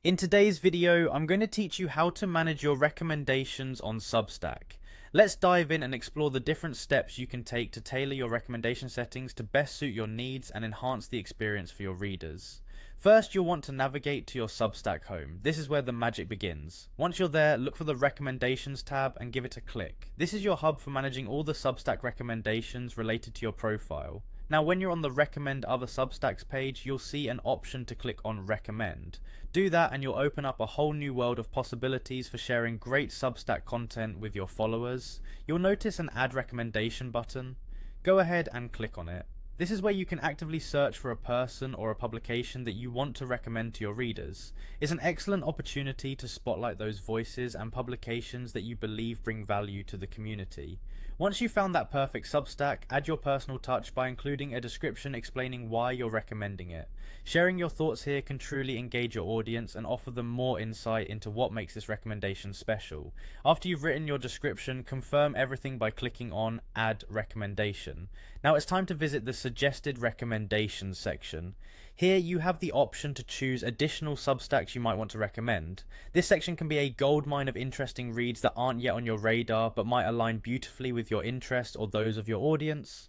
In today's video, I'm going to teach you how to manage your recommendations on Substack. Let's dive in and explore the different steps you can take to tailor your recommendation settings to best suit your needs and enhance the experience for your readers. First, you'll want to navigate to your Substack home. This is where the magic begins. Once you're there, look for the Recommendations tab and give it a click. This is your hub for managing all the Substack recommendations related to your profile. Now, when you're on the Recommend Other Substacks page, you'll see an option to click on Recommend. Do that and you'll open up a whole new world of possibilities for sharing great Substack content with your followers. You'll notice an Add Recommendation button. Go ahead and click on it. This is where you can actively search for a person or a publication that you want to recommend to your readers. It's an excellent opportunity to spotlight those voices and publications that you believe bring value to the community. Once you've found that perfect Substack, add your personal touch by including a description explaining why you're recommending it. Sharing your thoughts here can truly engage your audience and offer them more insight into what makes this recommendation special. After you've written your description, confirm everything by clicking on Add Recommendation. Now it's time to visit the Suggested Recommendations section. Here you have the option to choose additional Substacks you might want to recommend. This section can be a goldmine of interesting reads that aren't yet on your radar but might align beautifully with your interests or those of your audience.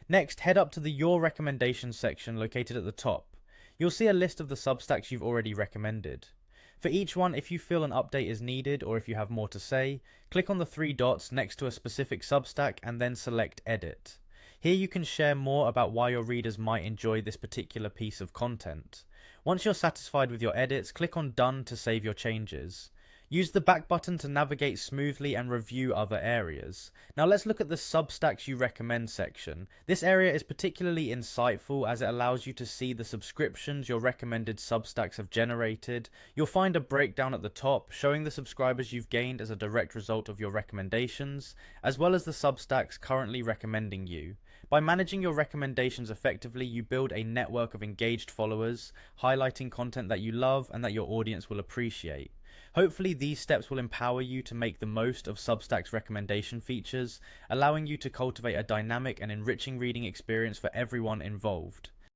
Next, head up to the Your Recommendations section located at the top. You'll see a list of the Substacks you've already recommended. For each one, if you feel an update is needed or if you have more to say, click on the three dots next to a specific Substack and then select Edit. Here you can share more about why your readers might enjoy this particular piece of content. Once you're satisfied with your edits, click on Done to save your changes. Use the back button to navigate smoothly and review other areas. Now let's look at the Substacks you recommend section. This area is particularly insightful as it allows you to see the subscriptions your recommended Substacks have generated. You'll find a breakdown at the top showing the subscribers you've gained as a direct result of your recommendations, as well as the Substacks currently recommending you. By managing your recommendations effectively, you build a network of engaged followers, highlighting content that you love and that your audience will appreciate. Hopefully these steps will empower you to make the most of Substack's recommendation features, allowing you to cultivate a dynamic and enriching reading experience for everyone involved.